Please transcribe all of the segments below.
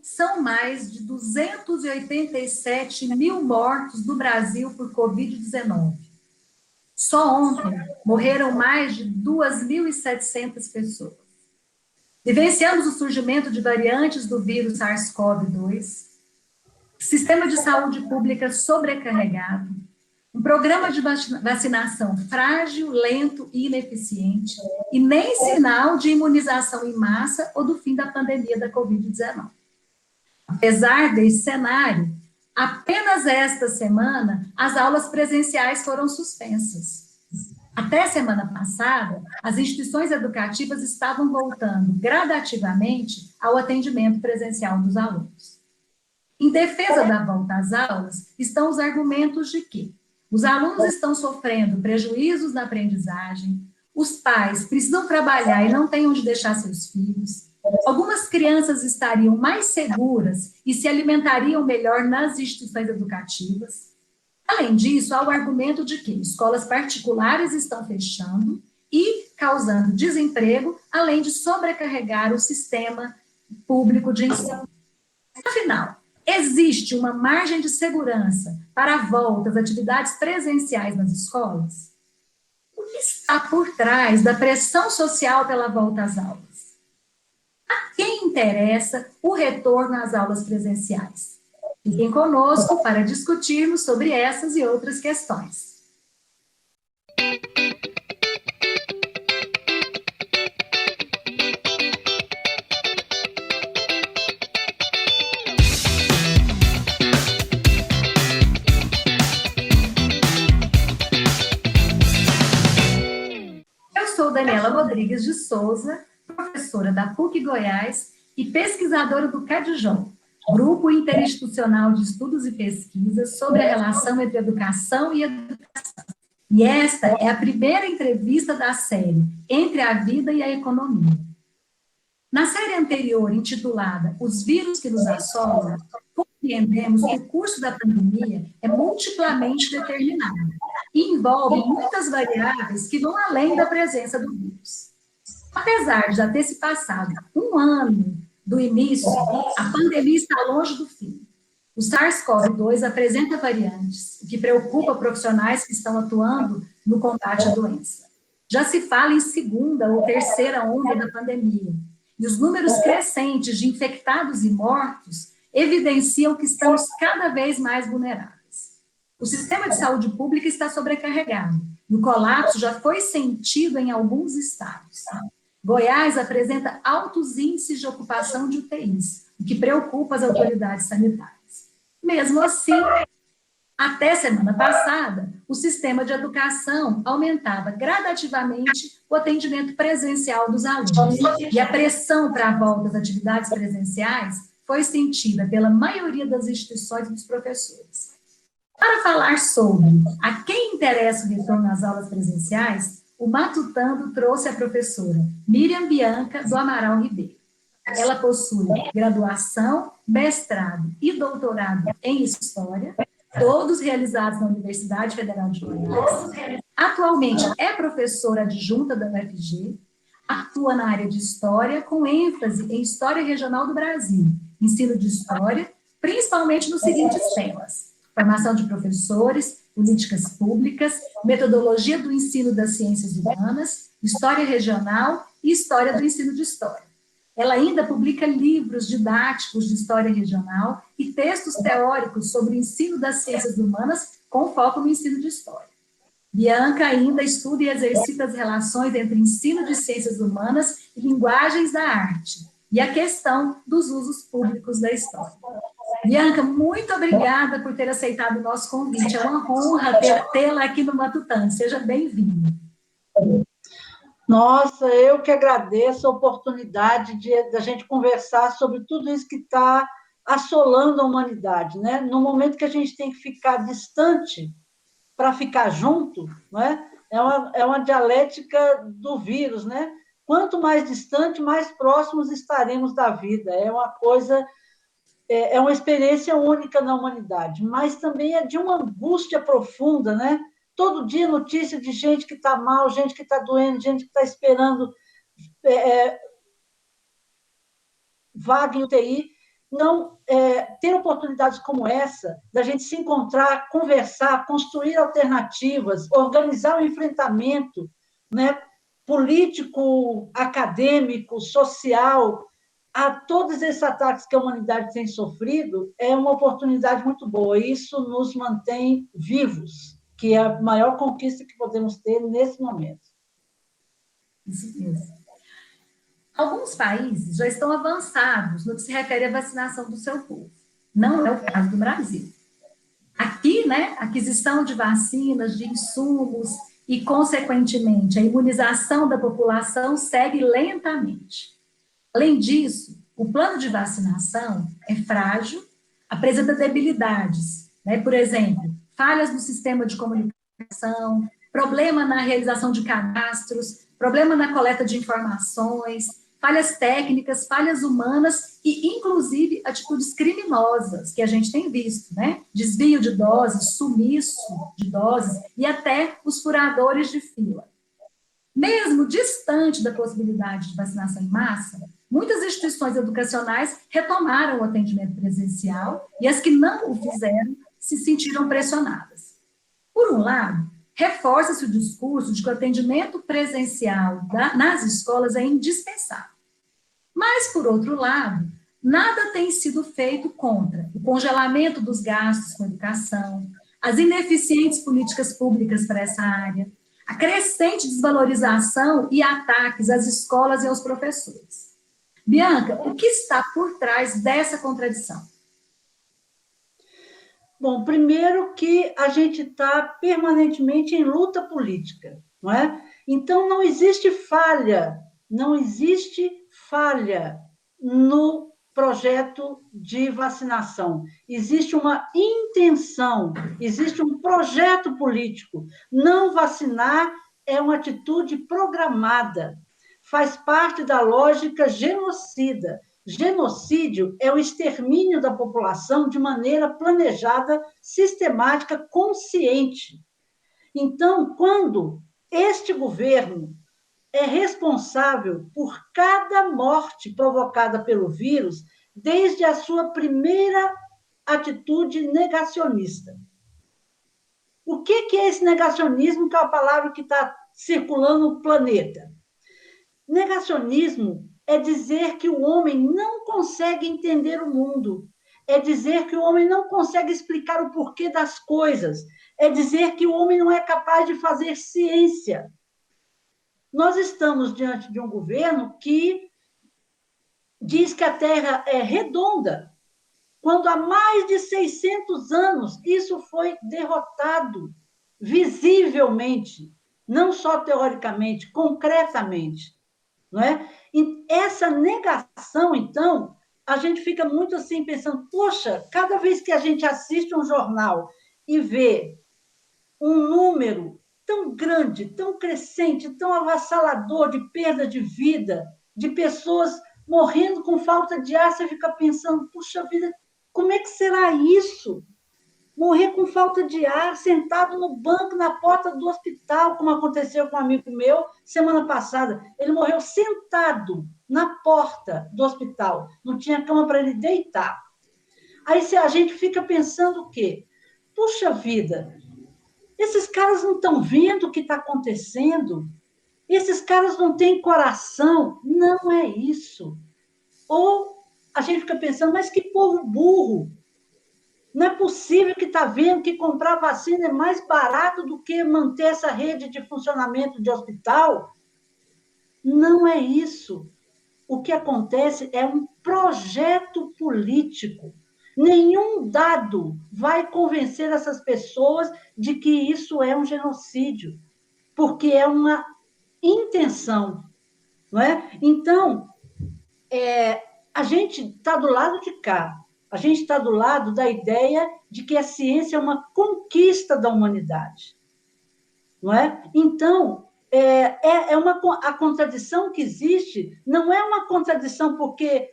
são mais de 287 mil mortos no Brasil por Covid-19. Só ontem morreram mais de 2.700 pessoas. Vivenciamos o surgimento de variantes do vírus SARS-CoV-2, sistema de saúde pública sobrecarregado, um programa de vacinação frágil, lento e ineficiente, e nem sinal de imunização em massa ou do fim da pandemia da Covid-19. Apesar desse cenário, apenas esta semana as aulas presenciais foram suspensas. Até semana passada, as instituições educativas estavam voltando gradativamente ao atendimento presencial dos alunos. Em defesa da volta às aulas, estão os argumentos de que os alunos estão sofrendo prejuízos na aprendizagem, os pais precisam trabalhar e não têm onde deixar seus filhos, algumas crianças estariam mais seguras e se alimentariam melhor nas instituições educativas. Além disso, há o argumento de que escolas particulares estão fechando e causando desemprego, além de sobrecarregar o sistema público de ensino. Afinal, existe uma margem de segurança para a volta às atividades presenciais nas escolas? O que está por trás da pressão social pela volta às aulas? A quem interessa o retorno às aulas presenciais? Fiquem conosco para discutirmos sobre essas e outras questões. Eu sou Daniela Rodrigues de Souza, professora da PUC Goiás e pesquisadora do CADJOL, Grupo Interinstitucional de Estudos e Pesquisas sobre a relação entre educação e educação. E esta é a primeira entrevista da série Entre a Vida e a Economia. Na série anterior, intitulada Os Vírus que nos Assolam, compreendemos que o curso da pandemia é multiplamente determinado e envolve muitas variáveis que vão além da presença do vírus. Apesar de já ter se passado um ano do início, a pandemia está longe do fim. O SARS-CoV-2 apresenta variantes, o que preocupa profissionais que estão atuando no combate à doença. Já se fala em segunda ou terceira onda da pandemia, e os números crescentes de infectados e mortos evidenciam que estamos cada vez mais vulneráveis. O sistema de saúde pública está sobrecarregado, e o colapso já foi sentido em alguns estados. Goiás apresenta altos índices de ocupação de UTIs, o que preocupa as autoridades sanitárias. Mesmo assim, até semana passada, o sistema de educação aumentava gradativamente o atendimento presencial dos alunos, e a pressão para a volta às atividades presenciais foi sentida pela maioria das instituições e dos professores. Para falar sobre a quem interessa o retorno às aulas presenciais, o Matutando trouxe a professora Miriam Bianca do Amaral Ribeiro. Ela possui graduação, mestrado e doutorado em História, todos realizados na Universidade Federal de Goiás. Atualmente é professora adjunta da UFG, atua na área de História, com ênfase em História Regional do Brasil, ensino de História, principalmente nos seguintes temas: formação de professores, políticas públicas, metodologia do ensino das ciências humanas, história regional e história do ensino de história. Ela ainda publica livros didáticos de história regional e textos teóricos sobre o ensino das ciências humanas com foco no ensino de história. Bianca ainda estuda e exercita as relações entre ensino de ciências humanas e linguagens da arte, e a questão dos usos públicos da história. Bianca, muito obrigada por ter aceitado o nosso convite. É uma honra tê-la aqui no Matutando. Seja bem-vinda. Nossa, eu que agradeço a oportunidade da gente conversar sobre tudo isso que está assolando a humanidade, né? No momento que a gente tem que ficar distante para ficar junto, né? É uma dialética do vírus, né? Quanto mais distante, mais próximos estaremos da vida. É uma coisa... É uma experiência única na humanidade, mas também é de uma angústia profunda, né? Todo dia notícia de gente que está mal, gente que está doente, gente que está esperando vaga em UTI. não ter oportunidades como essa, da gente se encontrar, conversar, construir alternativas, organizar o enfrentamento, né, político, acadêmico, social, a todos esses ataques que a humanidade tem sofrido, é uma oportunidade muito boa. Isso nos mantém vivos, que é a maior conquista que podemos ter nesse momento. Isso mesmo. Alguns países já estão avançados no que se refere à vacinação do seu povo. Não é o caso do Brasil. Aqui, né, a aquisição de vacinas, de insumos e, consequentemente, a imunização da população segue lentamente. Além disso, o plano de vacinação é frágil, apresenta debilidades, né? Por exemplo, falhas no sistema de comunicação, problema na realização de cadastros, problema na coleta de informações, falhas técnicas, falhas humanas e, inclusive, atitudes criminosas que a gente tem visto, né? Desvio de doses, sumiço de doses e até os furadores de fila. Mesmo distante da possibilidade de vacinação em massa, muitas instituições educacionais retomaram o atendimento presencial e as que não o fizeram se sentiram pressionadas. Por um lado, reforça-se o discurso de que o atendimento presencial nas escolas é indispensável. Mas, por outro lado, nada tem sido feito contra o congelamento dos gastos com educação, as ineficientes políticas públicas para essa área, a crescente desvalorização e ataques às escolas e aos professores. Bianca, o que está por trás dessa contradição? Bom, primeiro que a gente está permanentemente em luta política, não é? Então, não existe falha no projeto de vacinação. Existe uma intenção, existe um projeto político. Não vacinar é uma atitude programada, faz parte da lógica genocida. Genocídio é o extermínio da população de maneira planejada, sistemática, consciente. Então, quando este governo é responsável por cada morte provocada pelo vírus, desde a sua primeira atitude negacionista. O que é esse negacionismo, que é a palavra que está circulando no planeta? Negacionismo é dizer que o homem não consegue entender o mundo, é dizer que o homem não consegue explicar o porquê das coisas, é dizer que o homem não é capaz de fazer ciência. Nós estamos diante de um governo que diz que a Terra é redonda, quando há mais de 600 anos isso foi derrotado visivelmente, não só teoricamente, concretamente. Não é? E essa negação, então, a gente fica muito assim pensando, poxa, cada vez que a gente assiste um jornal e vê um número tão grande, tão crescente, tão avassalador de perda de vida, de pessoas morrendo com falta de ar, você fica pensando, puxa vida, como é que será isso? Morrer com falta de ar, sentado no banco, na porta do hospital, como aconteceu com um amigo meu semana passada. Ele morreu sentado na porta do hospital, não tinha cama para ele deitar. Aí a gente fica pensando o quê? Puxa vida, esses caras não estão vendo o que está acontecendo? Esses caras não têm coração? Não é isso. Ou a gente fica pensando, mas que povo burro! Não é possível que está vendo que comprar vacina é mais barato do que manter essa rede de funcionamento de hospital? Não é isso. O que acontece é um projeto político. Nenhum dado vai convencer essas pessoas de que isso é um genocídio, porque é uma intenção, não é? Então, a gente está do lado de cá. A gente está do lado da ideia de que a ciência é uma conquista da humanidade. Não é? Então, a contradição que existe não é uma contradição porque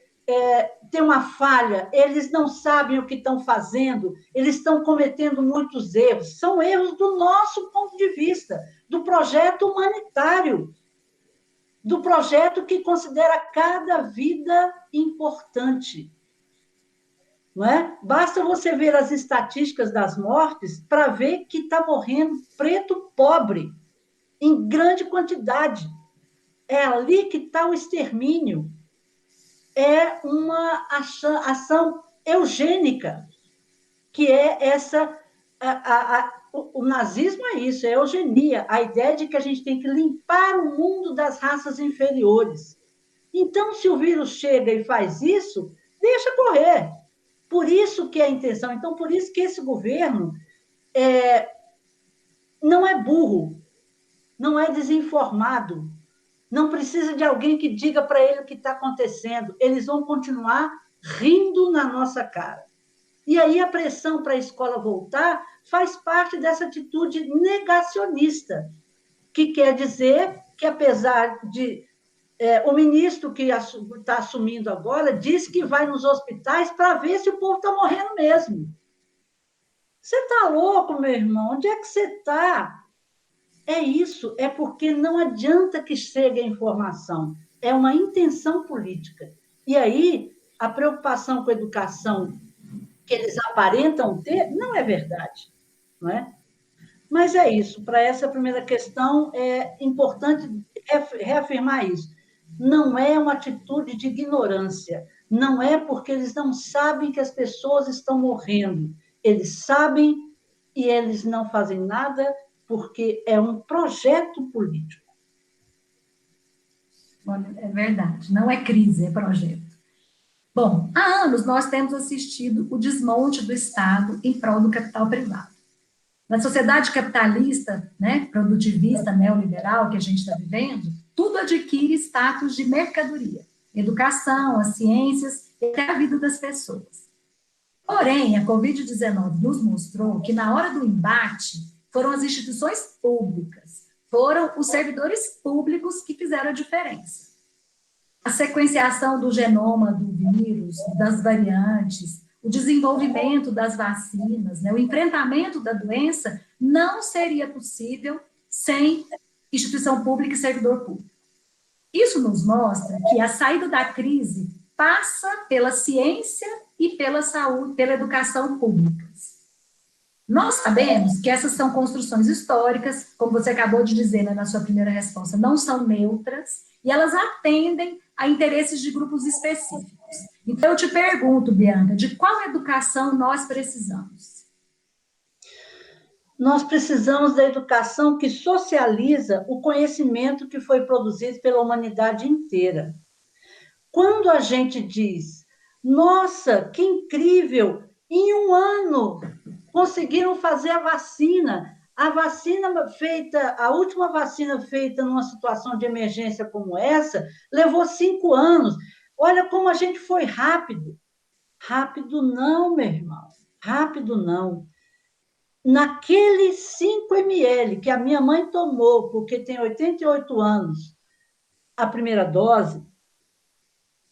tem uma falha, eles não sabem o que estão fazendo, eles estão cometendo muitos erros. São erros do nosso ponto de vista, do projeto humanitário, do projeto que considera cada vida importante. não é? Basta você ver as estatísticas das mortes para ver que está morrendo preto pobre, em grande quantidade. É ali que está o extermínio. É uma ação eugênica, que é essa. O nazismo é isso, é eugenia, a ideia de que a gente tem que limpar o mundo das raças inferiores. Então, se o vírus chega e faz isso, deixa correr. Por isso que é a intenção. Então, por isso que esse governo não é burro, não é desinformado, não precisa de alguém que diga para ele o que está acontecendo. Eles vão continuar rindo na nossa cara. E aí a pressão para a escola voltar faz parte dessa atitude negacionista, que quer dizer que, apesar de o ministro que está assumindo agora diz que vai nos hospitais para ver se o povo está morrendo mesmo. Você está louco, meu irmão? Onde é que você está? É isso, é porque não adianta que chegue a informação, é uma intenção política. E aí, a preocupação com a educação que eles aparentam ter não é verdade, não é? Mas é isso, para essa primeira questão, é importante reafirmar isso. Não é uma atitude de ignorância, não é porque eles não sabem que as pessoas estão morrendo. Eles sabem e eles não fazem nada porque é um projeto político. É verdade, não é crise, é projeto. Bom, há anos nós temos assistido o desmonte do Estado em prol do capital privado. Na sociedade capitalista, né, produtivista, neoliberal que a gente está vivendo, tudo adquire status de mercadoria. Educação, as ciências e até a vida das pessoas. Porém, a Covid-19 nos mostrou que na hora do embate foram as instituições públicas, foram os servidores públicos que fizeram a diferença. A sequenciação do genoma do vírus, das variantes, o desenvolvimento das vacinas, né, o enfrentamento da doença não seria possível sem instituição pública e servidor público. Isso nos mostra que a saída da crise passa pela ciência e pela saúde, pela educação públicas. Nós sabemos que essas são construções históricas, como você acabou de dizer, né, na sua primeira resposta, não são neutras e elas atendem a interesses de grupos específicos. Então, eu te pergunto, Bianca, de qual educação nós precisamos? Nós precisamos da educação que socializa o conhecimento que foi produzido pela humanidade inteira. Quando a gente diz, nossa, que incrível, em um ano conseguiram fazer a vacina feita, a última vacina feita numa situação de emergência como essa, levou 5 anos. Olha como a gente foi rápido. Rápido não, meu irmão, rápido não. Naquele 5 ml que a minha mãe tomou, porque tem 88 anos, a primeira dose,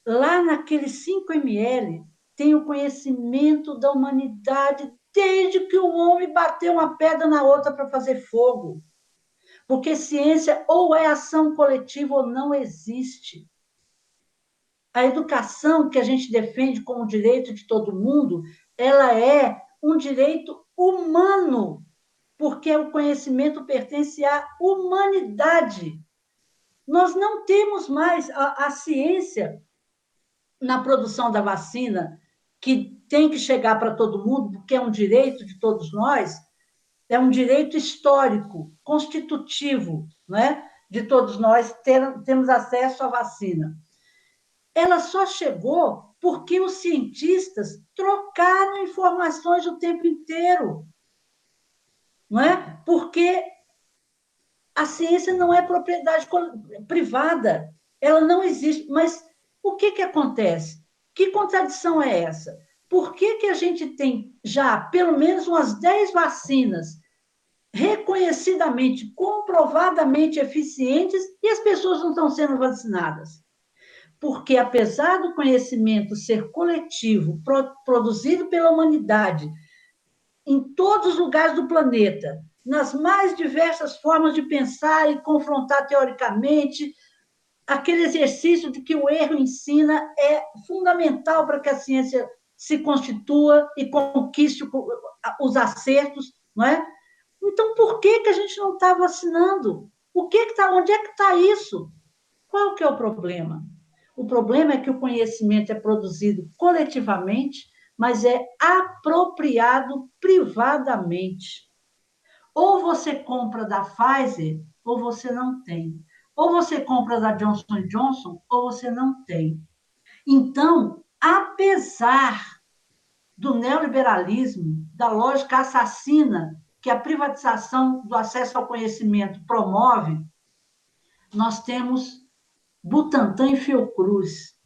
lá naqueles 5 ml tem o conhecimento da humanidade desde que o homem bateu uma pedra na outra para fazer fogo. Porque ciência ou é ação coletiva ou não existe. A educação que a gente defende como direito de todo mundo, ela é um direito humano, porque o conhecimento pertence à humanidade. Nós não temos mais a ciência na produção da vacina, que tem que chegar para todo mundo, porque é um direito de todos nós, é um direito histórico, constitutivo, né? De todos nós termos acesso à vacina. Ela só chegou porque os cientistas trocaram informações o tempo inteiro, não é? Porque a ciência não é propriedade privada, ela não existe. Mas o que acontece? Que contradição é essa? Por que a gente tem já pelo menos umas 10 vacinas reconhecidamente, comprovadamente eficientes e as pessoas não estão sendo vacinadas? Porque, apesar do conhecimento ser coletivo, produzido pela humanidade, em todos os lugares do planeta, nas mais diversas formas de pensar e confrontar teoricamente, aquele exercício de que o erro ensina é fundamental para que a ciência se constitua e conquiste os acertos, não é? Então, por que a gente não está vacinando? Onde é que está isso? Qual que é o problema? O problema é que o conhecimento é produzido coletivamente, mas é apropriado privadamente. Ou você compra da Pfizer, ou você não tem. Ou você compra da Johnson Johnson, ou você não tem. Então, apesar do neoliberalismo, da lógica assassina que a privatização do acesso ao conhecimento promove, nós temos Butantan e Fiocruz,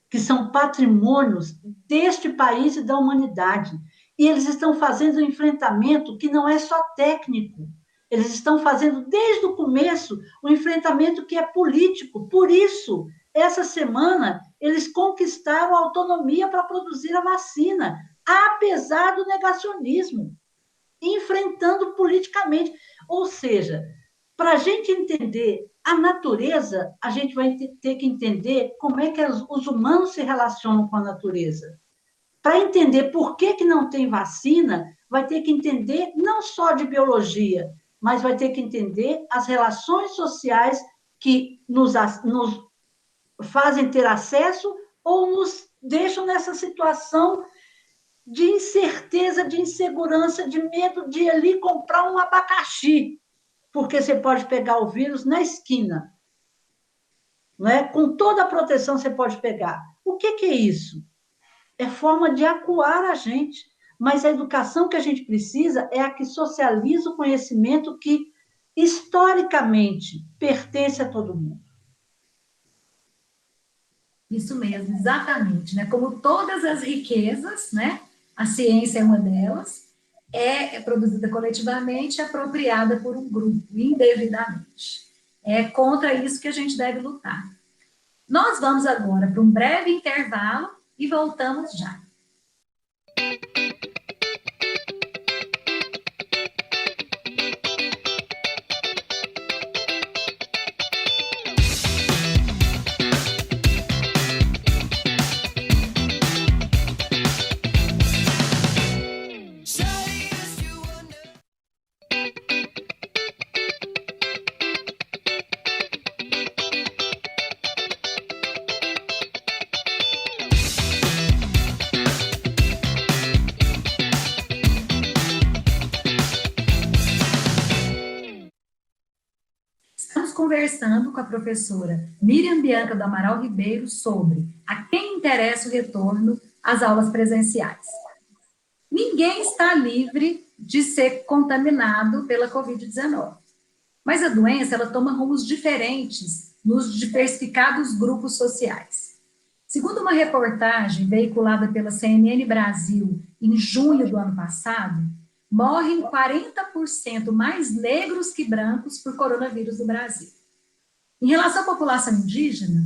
que são patrimônios deste país e da humanidade. E eles estão fazendo um enfrentamento que não é só técnico, eles estão fazendo desde o começo um enfrentamento que é político. Por isso, essa semana, eles conquistaram a autonomia para produzir a vacina, apesar do negacionismo, enfrentando politicamente. Ou seja, para a gente entender a natureza, a gente vai ter que entender como é que os humanos se relacionam com a natureza. Para entender por que não tem vacina, vai ter que entender não só de biologia, mas vai ter que entender as relações sociais que nos fazem ter acesso ou nos deixam nessa situação de incerteza, de insegurança, de medo de ir ali comprar um abacaxi, porque você pode pegar o vírus na esquina, não é? Com toda a proteção você pode pegar. O que é isso? É forma de acuar a gente. Mas a educação que a gente precisa é a que socializa o conhecimento que, historicamente, pertence a todo mundo. Isso mesmo, exatamente, né? Como todas as riquezas, né? A ciência é uma delas, é produzida coletivamente, apropriada por um grupo, indevidamente. É contra isso que a gente deve lutar. Nós vamos agora para um breve intervalo e voltamos já. Conversando com a professora Miriam Bianca do Amaral Ribeiro sobre a quem interessa o retorno às aulas presenciais. Ninguém está livre de ser contaminado pela Covid-19, mas a doença ela toma rumos diferentes nos diversificados grupos sociais. Segundo uma reportagem veiculada pela CNN Brasil em junho do ano passado, morrem 40% mais negros que brancos por coronavírus no Brasil. Em relação à população indígena,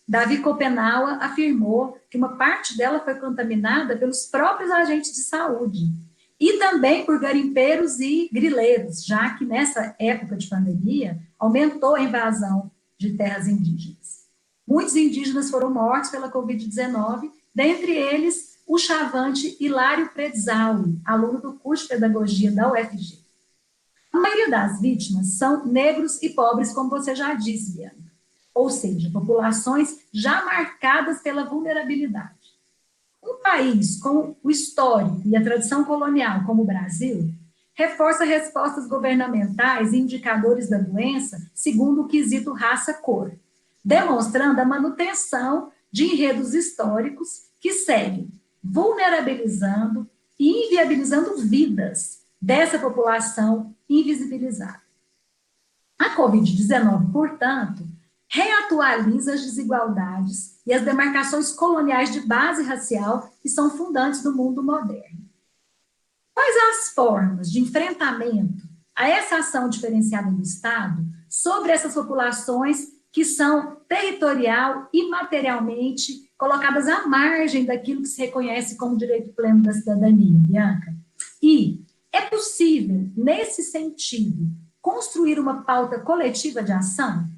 Davi Copenaua afirmou que uma parte dela foi contaminada pelos próprios agentes de saúde e também por garimpeiros e grileiros, já que nessa época de pandemia aumentou a invasão de terras indígenas. Muitos indígenas foram mortos pela Covid-19, dentre eles o chavante Hilário Predzaui, aluno do curso de pedagogia da UFG. A maioria das vítimas são negros e pobres, como você já disse, Bianca, ou seja, populações já marcadas pela vulnerabilidade. Um país com o histórico e a tradição colonial, como o Brasil, reforça respostas governamentais e indicadores da doença segundo o quesito raça-cor, demonstrando a manutenção de enredos históricos que seguem vulnerabilizando e inviabilizando vidas dessa população invisibilizada. A Covid-19, portanto, reatualiza as desigualdades e as demarcações coloniais de base racial que são fundantes do mundo moderno. Quais as formas de enfrentamento a essa ação diferenciada do Estado sobre essas populações que são territorial e materialmente colocadas à margem daquilo que se reconhece como direito pleno da cidadania, Bianca? E é possível, nesse sentido, construir uma pauta coletiva de ação?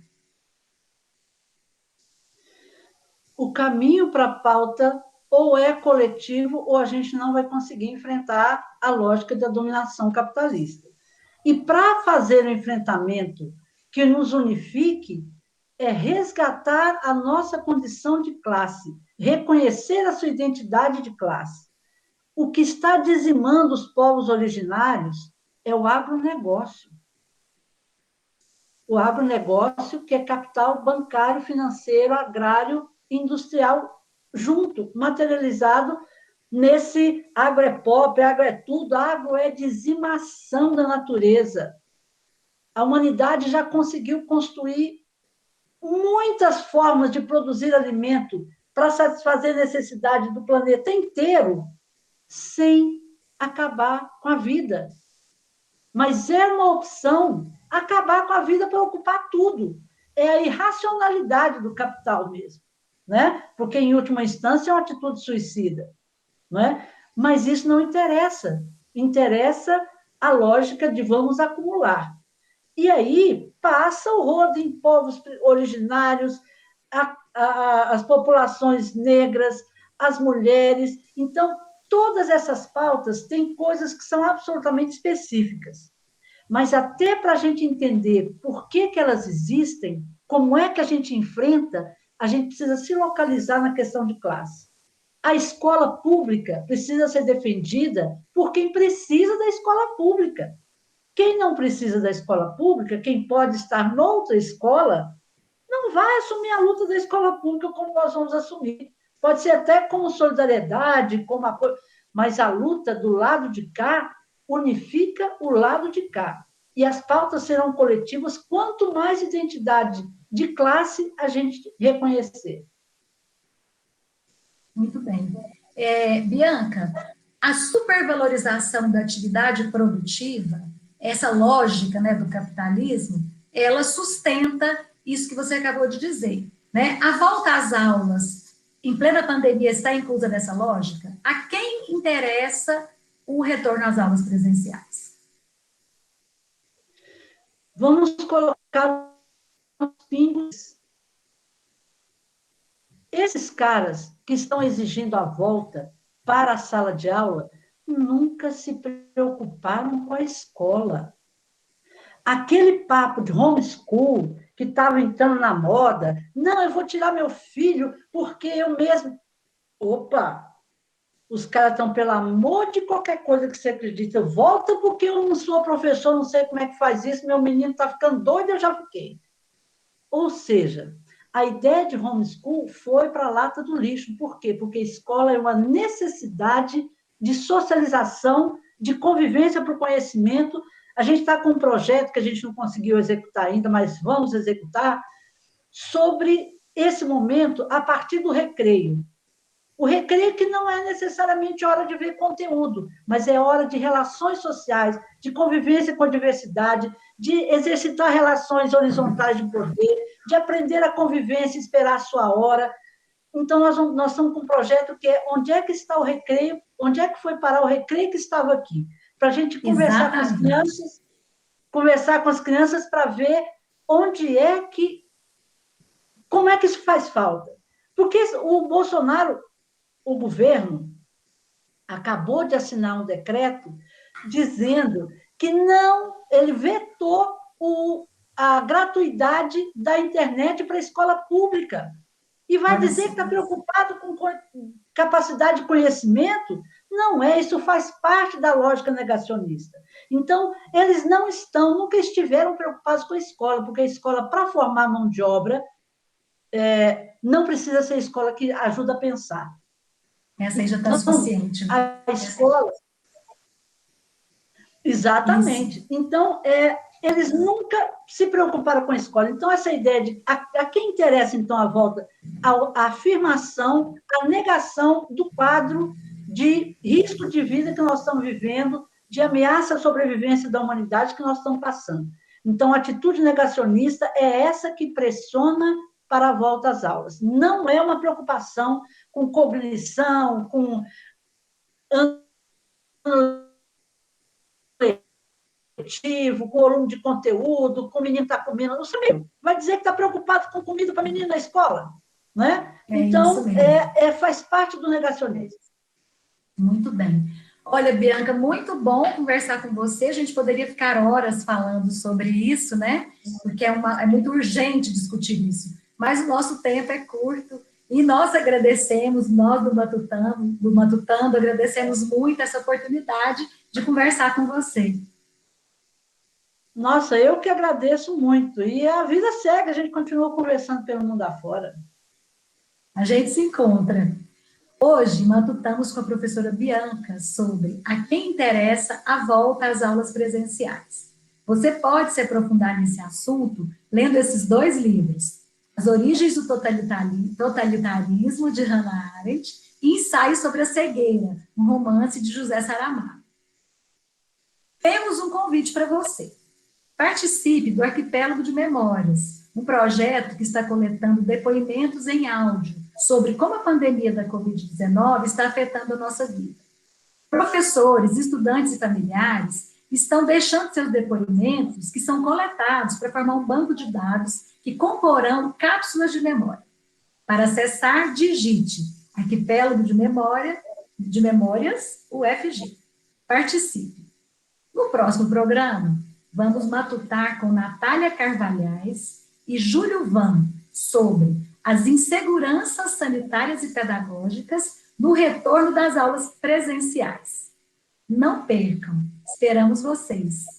O caminho para a pauta ou é coletivo, ou a gente não vai conseguir enfrentar a lógica da dominação capitalista. E para fazer o enfrentamento que nos unifique, é resgatar a nossa condição de classe, reconhecer a sua identidade de classe. O que está dizimando os povos originários é o agronegócio. O agronegócio, que é capital bancário, financeiro, agrário e industrial junto, materializado nesse agro é pop, agro é tudo, agro é dizimação da natureza. A humanidade já conseguiu construir muitas formas de produzir alimento para satisfazer a necessidade do planeta inteiro, sem acabar com a vida. Mas é uma opção acabar com a vida para ocupar tudo. É a irracionalidade do capital mesmo, né? Porque, em última instância, é uma atitude suicida. Não é? Mas isso não interessa. Interessa a lógica de vamos acumular. E aí passa o rodo em povos originários, as populações negras, as mulheres. Então, todas essas pautas têm coisas que são absolutamente específicas. Mas até para a gente entender por que elas existem, como é que a gente enfrenta, a gente precisa se localizar na questão de classe. A escola pública precisa ser defendida por quem precisa da escola pública. Quem não precisa da escola pública, quem pode estar noutra escola, não vai assumir a luta da escola pública como nós vamos assumir. Pode ser até como solidariedade, como apoio, mas a luta do lado de cá unifica o lado de cá. E as pautas serão coletivas quanto mais identidade de classe a gente reconhecer. Muito bem. Bianca, a supervalorização da atividade produtiva, essa lógica, né, do capitalismo, ela sustenta isso que você acabou de dizer, né? A volta às aulas em plena pandemia está inclusa nessa lógica? A quem interessa o retorno às aulas presenciais? Vamos colocar os pingos. Esses caras que estão exigindo a volta para a sala de aula nunca se preocuparam com a escola. Aquele papo de homeschool que estava entrando na moda, não, eu vou tirar meu filho porque eu mesmo... Opa! Os caras estão, pelo amor de qualquer coisa que você acredita, volta porque eu não sou professor, não sei como é que faz isso, meu menino está ficando doido, eu já fiquei. Ou seja, a ideia de homeschool foi para a lata do lixo. Por quê? Porque a escola é uma necessidade de socialização, de convivência para o conhecimento. A gente está com um projeto que a gente não conseguiu executar ainda, mas vamos executar, sobre esse momento a partir do recreio. O recreio que não é necessariamente hora de ver conteúdo, mas é hora de relações sociais, de convivência com a diversidade, de exercitar relações horizontais de poder, de aprender a convivência e esperar a sua hora. Então, nós estamos com um projeto que é onde é que está o recreio, onde é que foi parar o recreio que estava aqui, para a gente conversar com as crianças para ver onde é que, como é que isso faz falta. Porque o Bolsonaro, o governo, acabou de assinar um decreto dizendo que não, ele vetou a gratuidade da internet para a escola pública. E vai dizer que está preocupado com capacidade de conhecimento? Não é, isso faz parte da lógica negacionista. Então, eles não estão, nunca estiveram preocupados com a escola, porque a escola, para formar mão de obra, não precisa ser a escola que ajuda a pensar. Essa aí já está suficiente. A escola... Exatamente. Isso. Então, eles nunca se preocuparam com a escola. Então, essa ideia de... A quem interessa, então, a volta? A afirmação, a negação do quadro de risco de vida que nós estamos vivendo, de ameaça à sobrevivência da humanidade que nós estamos passando. Então, a atitude negacionista é essa que pressiona para a volta às aulas. Não é uma preocupação com cognição, com com volume de conteúdo, com o menino está comendo, não sei, vai dizer que está preocupado com comida para menino na escola, né? É Então, isso mesmo. faz parte do negacionismo. Muito bem. Olha, Bianca, muito bom conversar com você. A gente poderia ficar horas falando sobre isso, né? Porque é muito urgente discutir isso. Mas o nosso tempo é curto e nós agradecemos, nós do Matutando, agradecemos muito essa oportunidade de conversar com você. Nossa, eu que agradeço muito. E a vida segue, a gente continua conversando pelo mundo afora. A gente se encontra. Hoje, matutamos com a professora Bianca sobre a quem interessa a volta às aulas presenciais. Você pode se aprofundar nesse assunto lendo esses dois livros, As Origens do Totalitarismo, de Hannah Arendt, e Ensaio sobre a Cegueira, um romance de José Saramago. Temos um convite para você. Participe do Arquipélago de Memórias, um projeto que está coletando depoimentos em áudio sobre como a pandemia da Covid-19 está afetando a nossa vida. Professores, estudantes e familiares estão deixando seus depoimentos que são coletados para formar um banco de dados que comporão cápsulas de memória. Para acessar, digite Arquipélago de Memórias, UFG. Participe. No próximo programa, vamos matutar com Natália Carvalhais e Júlio Van sobre as inseguranças sanitárias e pedagógicas no retorno das aulas presenciais. Não percam, esperamos vocês!